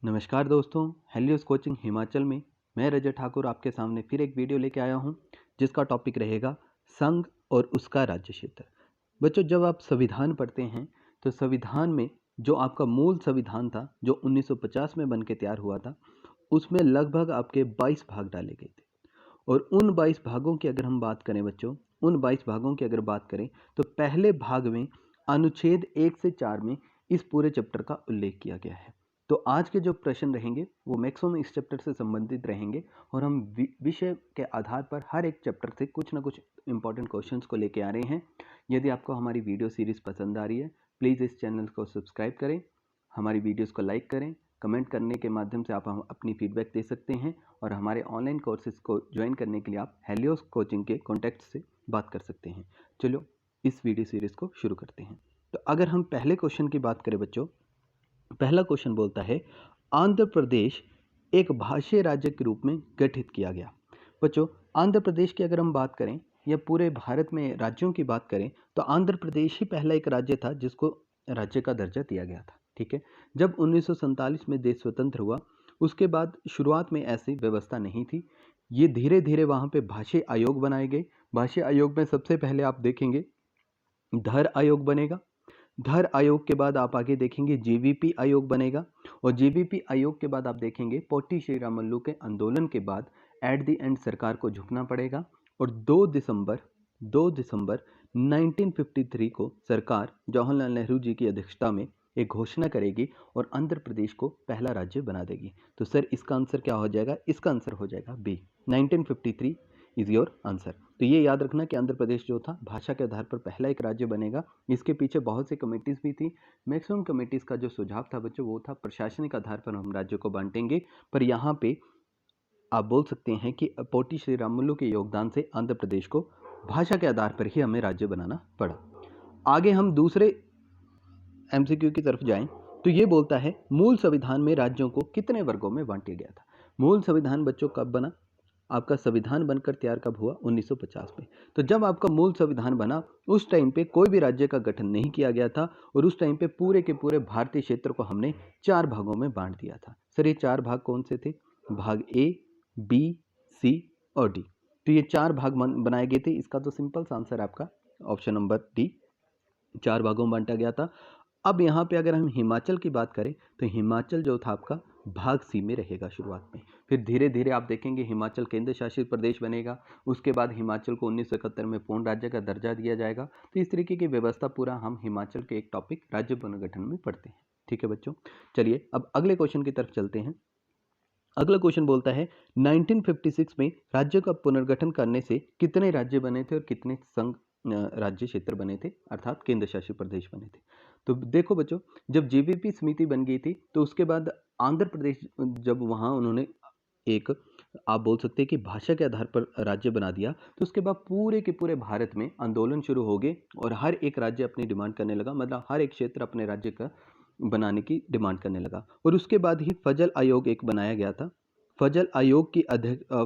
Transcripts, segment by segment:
नमस्कार दोस्तों, Helios coaching Himachal में मैं रजत ठाकुर आपके सामने फिर एक वीडियो लेके आया हूं, जिसका टॉपिक रहेगा संघ और उसका राज्य क्षेत्र। बच्चों, जब आप संविधान पढ़ते हैं तो संविधान में जो आपका मूल संविधान था, जो 1950 में बन के तैयार हुआ था, उसमें लगभग आपके 22 भाग डाले गए थे। और उन 22 भागों की अगर हम बात करें बच्चों, उन 22 भागों की अगर बात करें तो पहले भाग में अनुच्छेद 1 से 4 में इस पूरे चैप्टर का उल्लेख किया गया है। तो आज के जो प्रश्न रहेंगे वो मैक्सिमम इस चैप्टर से संबंधित रहेंगे और हम विषय के आधार पर हर एक चैप्टर से कुछ ना कुछ इंपॉर्टेंट क्वेश्चंस को लेके आ रहे हैं। यदि आपको हमारी वीडियो सीरीज पसंद आ रही है, प्लीज़ इस चैनल को सब्सक्राइब करें, हमारी वीडियोस को लाइक करें, कमेंट करने के माध्यम से आप हम अपनी फीडबैक दे सकते हैं और हमारे ऑनलाइन कोर्सेज को ज्वाइन करने के लिए आप हेलियोस कोचिंग के कॉन्टैक्ट से बात कर सकते हैं। चलो इस वीडियो सीरीज को शुरू करते हैं। तो अगर हम पहले क्वेश्चन की बात करें बच्चों, पहला क्वेश्चन बोलता है आंध्र प्रदेश एक भाषीय राज्य के रूप में गठित किया गया। बच्चों, आंध्र प्रदेश की अगर हम बात करें या पूरे भारत में राज्यों की बात करें तो आंध्र प्रदेश ही पहला एक राज्य था जिसको राज्य का दर्जा दिया गया था। ठीक है, जब 1947 में देश स्वतंत्र हुआ उसके बाद शुरुआत में ऐसी व्यवस्था नहीं थी। ये धीरे धीरे वहाँ पे भाषीय आयोग बनाए गए। भाषीय आयोग में सबसे पहले आप देखेंगे धर आयोग बनेगा। धर आयोग के बाद आप आगे देखेंगे जीवीपी आयोग बनेगा और जीवीपी आयोग के बाद आप देखेंगे पोटी श्रीरामुलु के आंदोलन के बाद एट द एंड सरकार को झुकना पड़ेगा और 2 दिसंबर 1953 को सरकार जवाहरलाल नेहरू जी की अध्यक्षता में एक घोषणा करेगी और आंध्र प्रदेश को पहला राज्य बना देगी। तो सर इसका आंसर क्या हो जाएगा? इसका आंसर हो जाएगा बी, 1953 इज योर आंसर। तो ये याद रखना कि आंध्र प्रदेश जो था भाषा के आधार पर पहला एक राज्य बनेगा। इसके पीछे बहुत सी कमेटीज भी थी। मैक्सिमम कमेटीज का जो सुझाव था बच्चों वो था प्रशासनिक आधार पर हम राज्यों को बांटेंगे, पर यहाँ पे आप बोल सकते हैं कि पोटी श्रीरामुलु के योगदान से आंध्र प्रदेश को भाषा के आधार पर ही हमें राज्य बनाना पड़ा। आगे हम दूसरे एमसीक्यू की तरफ जाएं तो ये बोलता है मूल संविधान में राज्यों को कितने वर्गों में बांटा गया था। मूल संविधान बच्चों कब बना? आपका संविधान बनकर तैयार कब हुआ? 1950 में। तो जब आपका मूल संविधान बना उस टाइम पे कोई भी राज्य का गठन नहीं किया गया था और उस टाइम पे पूरे के पूरे भारतीय क्षेत्र को हमने 4 भागों में बांट दिया था। सर ये 4 भाग कौन से थे? भाग ए, बी, सी और डी। तो ये 4 भाग बनाए गए थे। इसका तो सिंपल सा आंसर आपका ऑप्शन नंबर डी, 4 भागों में बांटा गया था। अब यहाँ पे अगर हम हिमाचल की बात करें तो हिमाचल जो था आपका भाग सी में रहेगा शुरुआत में। फिर धीरे धीरे आप देखेंगे हिमाचल केंद्र शासित प्रदेश बनेगा। उसके बाद हिमाचल को 1971 में पूर्ण राज्य का दर्जा दिया जाएगा। तो इस तरीके की व्यवस्था पूरा हम हिमाचल के एक टॉपिक राज्य पुनर्गठन में पढ़ते हैं। ठीक है बच्चों, चलिए अब अगले क्वेश्चन की तरफ चलते हैं। अगला क्वेश्चन बोलता है 1956 में राज्य का पुनर्गठन करने से कितने राज्य बने थे और कितने संघ राज्य क्षेत्र बने थे, अर्थात केंद्र शासित प्रदेश बने थे। तो देखो बच्चों, जब जीवीपी समिति बन गई थी तो उसके बाद आंध्र प्रदेश जब वहाँ उन्होंने एक आप बोल सकते हैं कि भाषा के आधार पर राज्य बना दिया, तो उसके बाद पूरे के पूरे भारत में आंदोलन शुरू हो गए और हर एक राज्य अपनी डिमांड करने लगा, मतलब हर एक क्षेत्र अपने राज्य का बनाने की डिमांड करने लगा। और उसके बाद ही फजल आयोग एक बनाया गया था। फजल आयोग की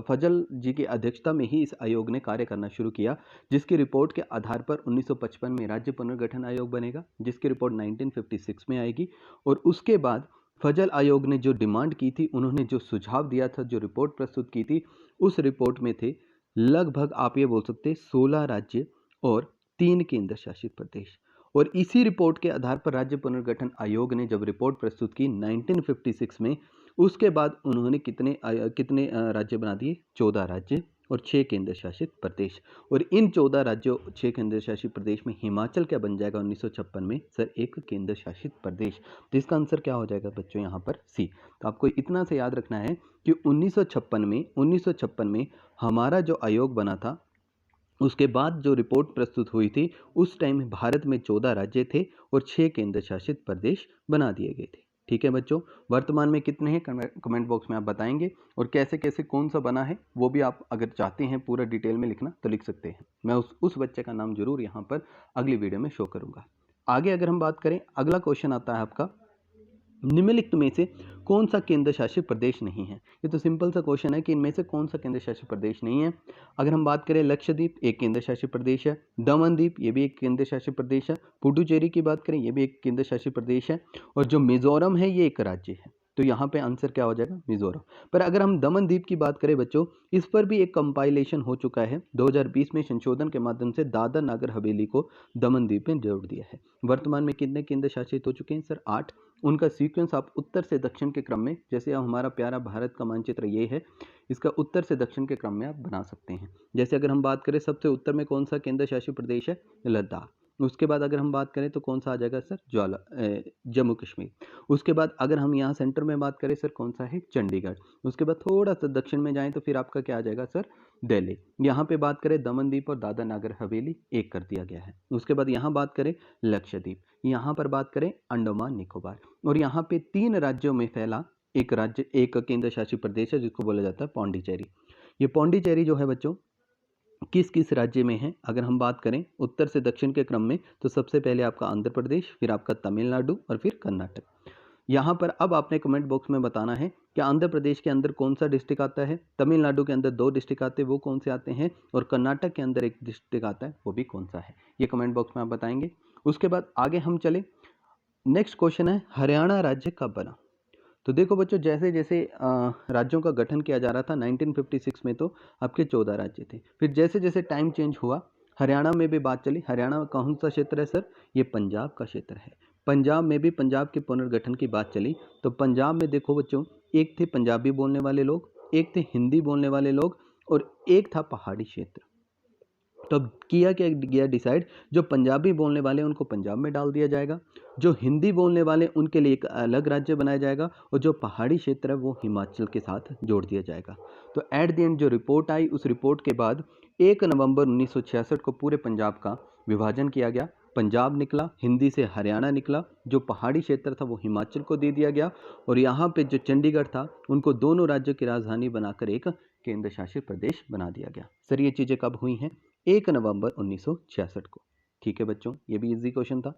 फजल जी की अध्यक्षता में ही इस आयोग ने कार्य करना शुरू किया, जिसकी रिपोर्ट के आधार पर 1955 में राज्य पुनर्गठन आयोग बनेगा, जिसकी रिपोर्ट 1956 में आएगी। और उसके बाद फजल आयोग ने जो डिमांड की थी, उन्होंने जो सुझाव दिया था, जो रिपोर्ट प्रस्तुत की थी, उस रिपोर्ट में थे लगभग आप ये बोल सकते 16 राज्य और 3 केंद्र शासित प्रदेश। और इसी रिपोर्ट के आधार पर राज्य पुनर्गठन आयोग ने जब रिपोर्ट प्रस्तुत की 1956 में, उसके बाद उन्होंने कितने राज्य बना दिए? 14 राज्य और 6 केंद्र शासित प्रदेश। और इन 14 राज्यों 6 केंद्र शासित प्रदेश में हिमाचल क्या बन जाएगा 1956 में? सर एक केंद्र शासित प्रदेश। तो इसका आंसर क्या हो जाएगा बच्चों यहाँ पर? सी। तो आपको इतना से याद रखना है कि 1956 में हमारा जो आयोग बना था, उसके बाद जो रिपोर्ट प्रस्तुत हुई थी, उस टाइम भारत में 14 राज्य थे और 6 केंद्र शासित प्रदेश बना दिए गए थे। ठीक है बच्चों, वर्तमान में कितने हैं कमेंट बॉक्स में आप बताएंगे और कैसे कैसे कौन सा बना है वो भी आप अगर चाहते हैं पूरा डिटेल में लिखना तो लिख सकते हैं। मैं उस बच्चे का नाम जरूर यहाँ पर अगली वीडियो में शो करूँगा। आगे अगर हम बात करें, अगला क्वेश्चन आता है आपका निम्नलिखित में से कौन सा केंद्र शासित प्रदेश नहीं है। ये तो सिंपल सा क्वेश्चन है कि इनमें से कौन सा केंद्र शासित प्रदेश नहीं है। अगर हम बात करें लक्षद्वीप एक केंद्र शासित प्रदेश है, दमनदीप ये भी एक केंद्र शासित प्रदेश है, पुडुचेरी की बात करें ये भी एक केंद्र शासित प्रदेश है, और जो मिजोरम है ये एक राज्य है। तो यहाँ पे आंसर क्या हो जाएगा, मिजोरम। पर अगर हम दमन द्वीप की बात करें बच्चों, इस पर भी एक कंपाइलेशन हो चुका है। 2020 में संशोधन के माध्यम से दादर नागर हवेली को दमन द्वीप में जोड़ दिया है। वर्तमान में कितने केंद्र शासित हो चुके हैं सर, 8। उनका सीक्वेंस आप उत्तर से दक्षिण के क्रम में, जैसे हमारा प्यारा भारत का मानचित्र ये है, इसका उत्तर से दक्षिण के क्रम में आप बना सकते हैं। जैसे अगर हम बात करें सबसे उत्तर में कौन सा केंद्र शासित प्रदेश है, लद्दाख। उसके बाद अगर हम बात करें तो कौन सा आ जाएगा सर, जम्मू कश्मीर। उसके बाद अगर हम यहाँ सेंटर में बात करें सर, कौन सा है, चंडीगढ़। उसके बाद थोड़ा सा दक्षिण में जाएं तो फिर आपका क्या आ जाएगा सर, दिल्ली। यहाँ पे बात करें दमन द्वीप और दादर नागर हवेली एक कर दिया गया है। उसके बाद यहाँ बात करें लक्षद्वीप, यहाँ पर बात करें अंडमान निकोबार, और यहाँ पे 3 राज्यों में फैला एक राज्य, एक केंद्र शासित प्रदेश है जिसको बोला जाता है पौंडीचेरी। ये पौंडीचेरी जो है बच्चों किस किस राज्य में है, अगर हम बात करें उत्तर से दक्षिण के क्रम में, तो सबसे पहले आपका आंध्र प्रदेश, फिर आपका तमिलनाडु और फिर कर्नाटक। यहाँ पर अब आपने कमेंट बॉक्स में बताना है कि आंध्र प्रदेश के अंदर कौन सा डिस्ट्रिक्ट आता है, तमिलनाडु के अंदर 2 डिस्ट्रिक्ट आते हैं वो कौन से आते हैं, और कर्नाटक के अंदर एक डिस्ट्रिक्ट आता है वो भी कौन सा है, ये कमेंट बॉक्स में आप बताएंगे। उसके बाद आगे हम चले, नेक्स्ट क्वेश्चन है हरियाणा राज्य कब बना। तो देखो बच्चों, जैसे जैसे राज्यों का गठन किया जा रहा था 1956 में तो आपके 14 राज्य थे। फिर जैसे जैसे टाइम चेंज हुआ, हरियाणा में भी बात चली। हरियाणा कौन सा क्षेत्र है सर, ये पंजाब का क्षेत्र है। पंजाब में भी पंजाब के पुनर्गठन की बात चली, तो पंजाब में देखो बच्चों, एक थे पंजाबी बोलने वाले लोग, एक थे हिंदी बोलने वाले लोग, और एक था पहाड़ी क्षेत्र। तो अब किया क्या गया डिसाइड, जो पंजाबी बोलने वाले उनको पंजाब में डाल दिया जाएगा, जो हिंदी बोलने वाले उनके लिए एक अलग राज्य बनाया जाएगा, और जो पहाड़ी क्षेत्र है वो हिमाचल के साथ जोड़ दिया जाएगा। तो एट द एंड जो रिपोर्ट आई, उस रिपोर्ट के बाद 1 नवंबर 1966 को पूरे पंजाब का विभाजन किया गया। पंजाब निकला, हिंदी से हरियाणा निकला, जो पहाड़ी क्षेत्र था वो हिमाचल को दे दिया गया, और यहाँ पे जो चंडीगढ़ था उनको दोनों राज्यों की राजधानी बनाकर एक केंद्र शासित प्रदेश बना दिया गया। सर ये चीज़ें कब हुई हैं, 1 नवंबर 1966 को। ठीक है बच्चों, ये भी इजी क्वेश्चन था।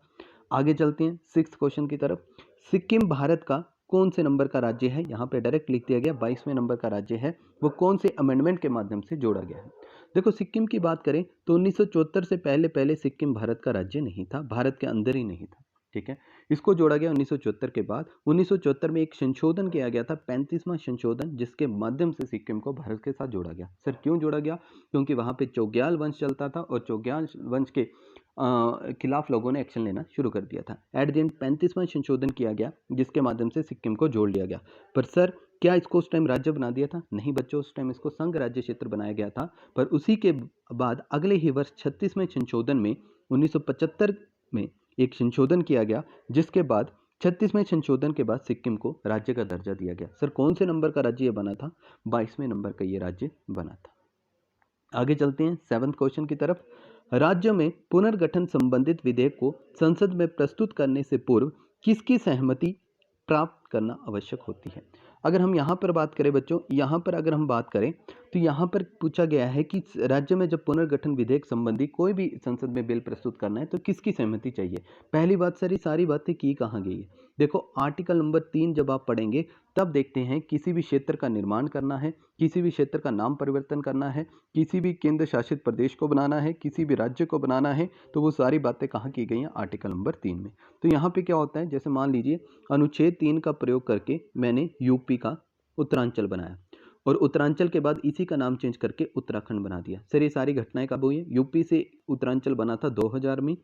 आगे चलते हैं 6th क्वेश्चन की तरफ। सिक्किम भारत का कौन से नंबर का राज्य है, यहाँ पे डायरेक्ट लिख दिया गया 22वें नंबर का राज्य है, वो कौन से अमेंडमेंट के माध्यम से जोड़ा गया है। देखो सिक्किम की बात करें तो 1974 से पहले सिक्किम भारत का राज्य नहीं था, भारत के अंदर ही नहीं था। ठीक है, इसको जोड़ा गया 1974 के बाद। 1974 में एक संशोधन किया गया था, 35वां संशोधन, जिसके माध्यम से सिक्किम को भारत के साथ जोड़ा गया। सर क्यों जोड़ा गया, क्योंकि वहाँ पे चोग्याल वंश चलता था, और चोग्याल वंश के खिलाफ लोगों ने एक्शन लेना शुरू कर दिया था। एट द एंड 35वां संशोधन किया गया, जिसके माध्यम से सिक्किम को जोड़ लिया गया। पर सर क्या इसको उस टाइम राज्य बना दिया था, नहीं बच्चों, उस टाइम इसको संघ राज्य क्षेत्र बनाया गया था। पर उसी के बाद अगले ही वर्ष 36वें संशोधन में 1975 में एक संशोधन किया गया, जिसके बाद 36वें संशोधन के बाद सिक्किम को राज्य का दर्जा दिया गया। सर कौन से नंबर का राज्य ये बना था, 22वें नंबर का ये राज्य बना था। आगे चलते हैं 7th क्वेश्चन की तरफ। राज्य में पुनर्गठन संबंधित विधेयक को संसद में प्रस्तुत करने से पूर्व किसकी सहमति प्राप्त करना आवश्यक होती है। अगर हम यहाँ पर बात करें बच्चों, यहाँ पर अगर हम बात करें तो यहाँ पर पूछा गया है कि राज्य में जब पुनर्गठन विधेयक संबंधी कोई भी संसद में बिल प्रस्तुत करना है तो किसकी सहमति चाहिए। पहली बात सर, ये सारी बातें की कहाँ गई है। देखो आर्टिकल नंबर 3 जब आप पढ़ेंगे तब देखते हैं, किसी भी क्षेत्र का निर्माण करना है, किसी भी क्षेत्र का नाम परिवर्तन करना है, किसी भी केंद्र शासित प्रदेश को बनाना है, किसी भी राज्य को बनाना है, तो वो सारी बातें कहाँ की गई हैं, आर्टिकल नंबर 3 में। तो यहाँ पे क्या होता है, जैसे मान लीजिए अनुच्छेद 3 का प्रयोग करके मैंने यूपी का उत्तरांचल बनाया, और उत्तरांचल के बाद इसी का नाम चेंज करके उत्तराखंड बना दिया। सर ये सारी घटनाएं कब हुई है, यूपी से उत्तरांचल बना था 2000 में,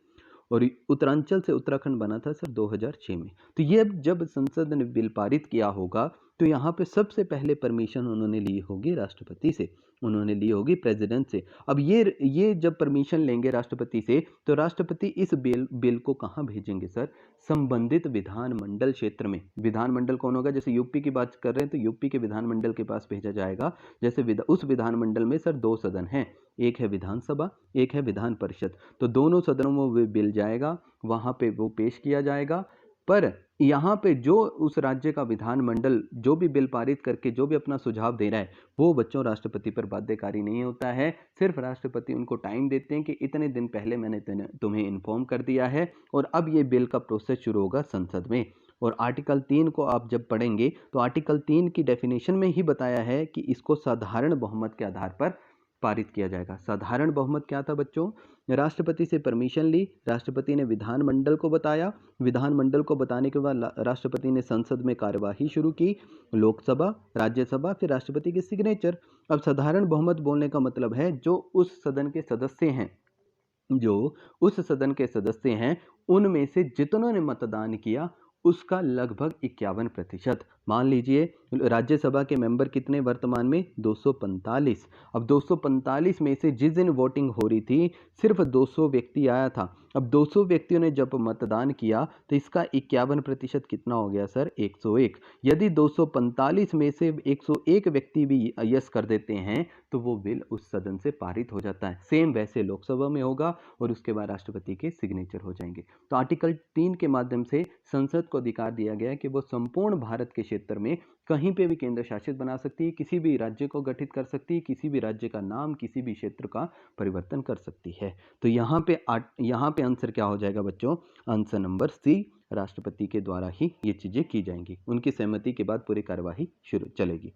और उत्तरांचल से उत्तराखंड बना था सर 2006 में। तो ये जब संसद ने बिल पारित किया होगा तो यहाँ पे सबसे पहले परमिशन उन्होंने ली होगी राष्ट्रपति से, उन्होंने ली होगी प्रेसिडेंट से। अब ये जब परमिशन लेंगे राष्ट्रपति से, तो राष्ट्रपति इस बिल को कहाँ भेजेंगे सर, संबंधित विधानमंडल क्षेत्र में। विधानमंडल कौन होगा, जैसे यूपी की बात कर रहे हैं तो यूपी के विधानमंडल के पास भेजा जाएगा। जैसे उस विधानमंडल में सर 2 सदन हैं, एक है विधानसभा, एक है विधान परिषद, तो दोनों सदनों में वो बिल जाएगा, वहाँ पे वो पेश किया जाएगा। पर यहाँ पे जो उस राज्य का विधानमंडल जो भी बिल पारित करके जो भी अपना सुझाव दे रहा है, वो बच्चों राष्ट्रपति पर बाध्यकारी नहीं होता है। सिर्फ राष्ट्रपति उनको टाइम देते हैं कि इतने दिन पहले मैंने तुम्हें इन्फॉर्म कर दिया है, और अब ये बिल का प्रोसेस शुरू होगा संसद में। और आर्टिकल 3 को आप जब पढ़ेंगे तो आर्टिकल 3 की डेफिनेशन में ही बताया है कि इसको साधारण बहुमत के आधार पर पारित किया जाएगा। साधारण बहुमत क्या था बच्चों? राष्ट्रपति से परमिशन ली, राष्ट्रपति ने विधानमंडल को बताया, विधानमंडल को बताने के बाद राष्ट्रपति ने संसद में कार्यवाही शुरू की, लोकसभा, राज्यसभा, फिर राष्ट्रपति के सिग्नेचर। अब साधारण बहुमत बोलने का मतलब है जो उस सदन के सदस्य हैं उनमें से जितनों ने मतदान किया उसका लगभग 51%। मान लीजिए राज्यसभा के मेंबर कितने वर्तमान में? 245। अब 245 में से जिस दिन वोटिंग हो रही थी सिर्फ 200 व्यक्ति आया था। अब 200 व्यक्तियों ने जब मतदान किया तो इसका 51% कितना हो गया सर? 101। यदि 245 में से 101 व्यक्ति भी यस कर देते हैं तो वो बिल उस सदन से पारित हो जाता है। सेम वैसे लोकसभा में होगा और उसके बाद राष्ट्रपति के सिग्नेचर हो जाएंगे। तो आर्टिकल 3 के माध्यम से संसद को अधिकार दिया गया है कि वो संपूर्ण भारत के क्षेत्र में कहीं पे भी केंद्र शासित बना सकती है, किसी भी राज्य को गठित कर सकती है, किसी भी राज्य का नाम, किसी भी क्षेत्र का परिवर्तन कर सकती है। तो यहाँ पे आंसर क्या हो जाएगा बच्चों? आंसर नंबर सी, राष्ट्रपति के द्वारा ही ये चीजें की जाएंगी। उनकी सहमति के बाद पूरी कार्यवाही शुरू चलेगी।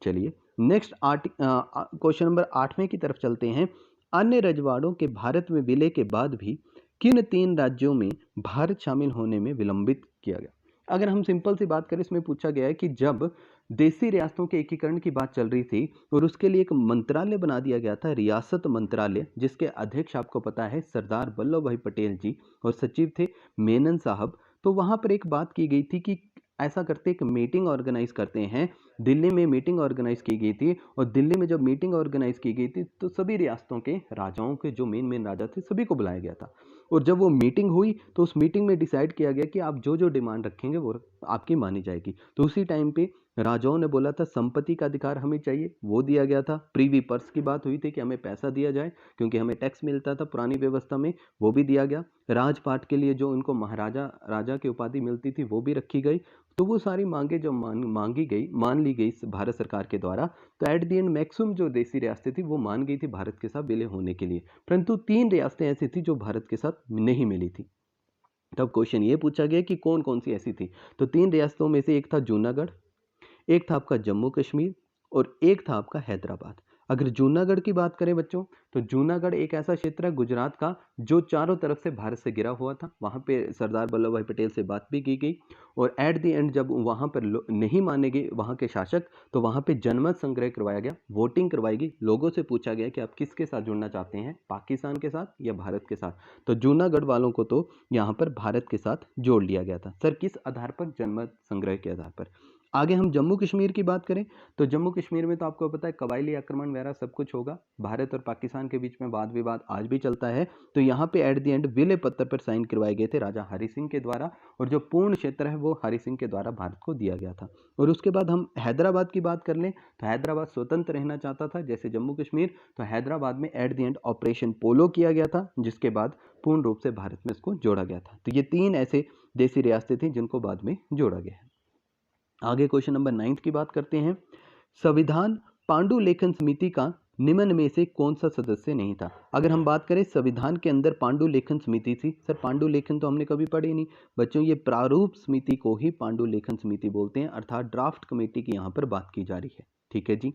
चलिए नेक्स्ट क्वेश्चन नंबर 8वें की तरफ चलते हैं। अन्य रजवाड़ों के भारत में विलय के बाद भी किन 3 राज्यों में भारत शामिल होने में विलंबित किया गया? अगर हम सिंपल सी बात करें, इसमें पूछा गया है कि जब देशी रियासतों के एकीकरण की बात चल रही थी और उसके लिए एक मंत्रालय बना दिया गया था, रियासत मंत्रालय, जिसके अध्यक्ष आपको पता है सरदार वल्लभ भाई पटेल जी और सचिव थे मेनन साहब। तो वहां पर एक बात की गई थी कि ऐसा करते एक मीटिंग ऑर्गेनाइज करते हैं। दिल्ली में मीटिंग ऑर्गेनाइज की गई थी और दिल्ली में जब मीटिंग ऑर्गेनाइज की गई थी तो सभी रियासतों के राजाओं के जो मेन राजा थे सभी को बुलाया गया था। और जब वो मीटिंग हुई तो उस मीटिंग में डिसाइड किया गया कि आप जो जो डिमांड रखेंगे वो आपकी मानी जाएगी। तो उसी टाइम पे राजाओं ने बोला था संपत्ति का अधिकार हमें चाहिए, वो दिया गया था। प्रीवी पर्स की बात हुई थी कि हमें पैसा दिया जाए क्योंकि हमें टैक्स मिलता था पुरानी व्यवस्था में, वो भी दिया गया। राजपाट के लिए जो उनको महाराजा राजा की उपाधि मिलती थी वो भी रखी गई। तो वो सारी मांगे जो मान ली गई भारत सरकार के द्वारा। तो एट दी एंड मैक्सिमम जो देशी रियासतें थी वो मान गई थी भारत के साथ विलय होने के लिए, परंतु 3 रियासतें ऐसी थी जो भारत के साथ नहीं मिली थी। तब क्वेश्चन ये पूछा गया कि कौन कौन सी ऐसी थी। तो 3 रियासतों में से एक था जूनागढ़, एक था आपका जम्मू कश्मीर और एक था आपका हैदराबाद। अगर जूनागढ़ की बात करें बच्चों तो जूनागढ़ एक ऐसा क्षेत्र है गुजरात का जो चारों तरफ से भारत से घिरा हुआ था। वहां पे सरदार वल्लभ भाई पटेल से बात भी की गई और एट द एंड जब वहां पर नहीं माने गए वहां के शासक तो वहां पे जनमत संग्रह करवाया गया, वोटिंग करवाई गई, लोगों से पूछा गया कि आप किसके साथ जुड़ना चाहते हैं, पाकिस्तान के साथ या भारत के साथ। तो जूनागढ़ वालों को तो यहाँ पर भारत के साथ जोड़ लिया गया था। सर किस आधार पर? जनमत संग्रह के आधार पर। आगे हम जम्मू कश्मीर की बात करें तो जम्मू कश्मीर में तो आपको पता है कबायली आक्रमण वगैरह सब कुछ होगा। भारत और पाकिस्तान के बीच में वाद विवाद आज भी चलता है। तो यहाँ पे एट द एंड विलय पत्र पर साइन करवाए गए थे राजा हरि सिंह के द्वारा और जो पूर्ण क्षेत्र है वो हरि सिंह के द्वारा भारत को दिया गया था। और उसके बाद हम हैदराबाद की बात कर लें तो हैदराबाद स्वतंत्र रहना चाहता था जैसे जम्मू कश्मीर। तो हैदराबाद में एट द एंड ऑपरेशन पोलो किया गया था जिसके बाद पूर्ण रूप से भारत में इसको जोड़ा गया था। तो ये 3 ऐसे देशी रियासतें थी जिनको बाद में जोड़ा गया है। आगे क्वेश्चन नंबर 9 की बात करते हैं। संविधान पांडुलेखन समिति का निम्न में से कौन सा सदस्य नहीं था? अगर हम बात करें संविधान के अंदर पांडुलेखन समिति थी। सर पांडुलेखन तो हमने कभी पढ़ी नहीं बच्चों, ये प्रारूप समिति को ही पांडुलेखन समिति बोलते हैं, अर्थात ड्राफ्ट कमेटी की यहाँ पर बात की जा रही है। ठीक है जी।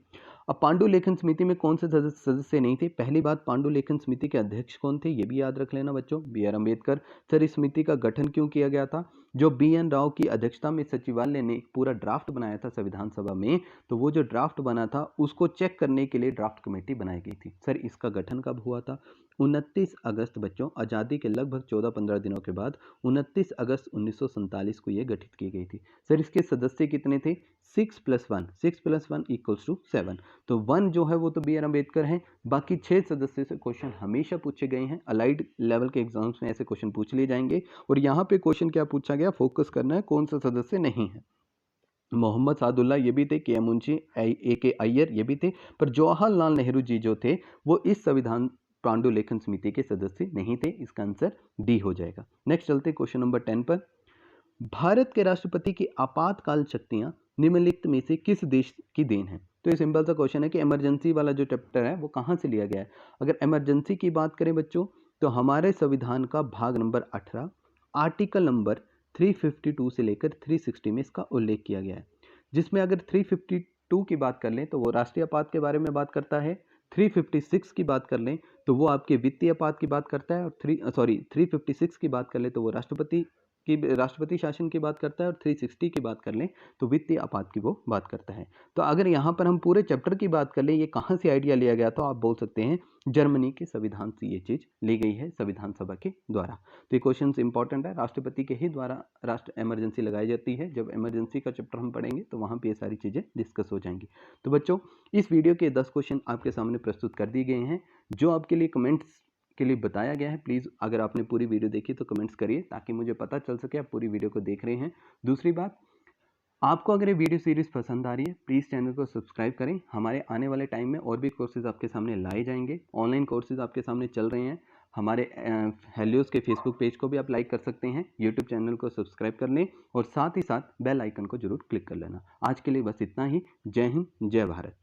अब पांडुलेखन समिति में कौन से सदस्य नहीं थे? पहली बात, पांडुलेखन समिति के अध्यक्ष कौन थे ये भी याद रख लेना बच्चों, बी.आर. अम्बेडकर। सर इस समिति का गठन क्यों किया गया था? जो बी.एन. राव की अध्यक्षता में सचिवालय ने पूरा ड्राफ्ट बनाया था संविधान सभा में, तो वो जो ड्राफ्ट बना था उसको चेक करने के लिए ड्राफ्ट कमेटी बनाई गई थी। सर इसका गठन कब हुआ था? 29 अगस्त बच्चों, आज़ादी के लगभग 14-15 दिनों के बाद 29 अगस्त 1947 को ये गठित की गई थी। सर इसके सदस्य कितने थे? 6 + 1, 6 + 1 = 7। तो 1 जो है वो तो बी.आर. अम्बेडकर हैं। बाकी 6 सदस्य से क्वेश्चन हमेशा पूछे गए हैं, अलाइड लेवल के एग्जाम्स में ऐसे क्वेश्चन पूछ लिए जाएंगे। और यहाँ पे क्वेश्चन क्या पूछा गया, फोकस करना है कौन सा सदस्य नहीं है। मोहम्मद सादुल्ला ये भी थे, के मुंशी, ए.के. अय्यर ये भी थे, पर जवाहरलाल नेहरू जी जो थे वो इस संविधान पांडुलेखन समिति के सदस्य नहीं थे। इसका आंसर डी हो जाएगा। नेक्स्ट चलते क्वेश्चन नंबर 10 पर। भारत के राष्ट्रपति की आपातकाल शक्तियां निम्नलिखित में से किस देश की देन है? तो ये सिंपल सा क्वेश्चन है कि इमरजेंसी वाला जो चैप्टर है वो कहाँ से लिया गया है। अगर इमरजेंसी की बात करें बच्चों तो हमारे संविधान का भाग नंबर 18 आर्टिकल नंबर 352 से लेकर 360 में इसका उल्लेख किया गया है, जिसमें अगर 352 की बात कर लें तो वो राष्ट्रीय आपात के बारे में बात करता है, 356 की बात कर लें तो वो आपके वित्तीय अपराध की बात करता है, और 356 की बात कर लें तो वो राष्ट्रपति शासन की बात करता है, और 360 की बात कर लें तो वित्तीय अपराध की वो बात करता है। तो अगर यहाँ पर हम पूरे चैप्टर की बात कर लें, ये कहाँ से आइडिया लिया गया, तो आप बोल सकते हैं जर्मनी के संविधान से ये चीज़ ली गई है, संविधान सभा के द्वारा। तो ये क्वेश्चन इंपॉर्टेंट है, राष्ट्रपति के ही द्वारा राष्ट्र इमरजेंसी लगाई जाती है। जब इमरजेंसी का चैप्टर हम पढ़ेंगे तो वहाँ पे ये सारी चीज़ें डिस्कस हो जाएंगी। तो बच्चों, इस वीडियो के 10 क्वेश्चन आपके सामने प्रस्तुत कर दिए गए हैं, जो आपके लिए कमेंट्स के लिए बताया गया है। प्लीज़ अगर आपने पूरी वीडियो देखी तो कमेंट्स करिए, ताकि मुझे पता चल सके आप पूरी वीडियो को देख रहे हैं। दूसरी बात, आपको अगर ये वीडियो सीरीज़ पसंद आ रही है, प्लीज़ चैनल को सब्सक्राइब करें। हमारे आने वाले टाइम में और भी कोर्सेज़ आपके सामने लाए जाएंगे, ऑनलाइन कोर्सेज़ आपके सामने चल रहे हैं। हमारे हेलियोस के फेसबुक पेज को भी आप लाइक कर सकते हैं, यूट्यूब चैनल को सब्सक्राइब कर लें, और साथ ही साथ बेल आइकन को जरूर क्लिक कर लेना। आज के लिए बस इतना ही। जय हिंद, जय भारत।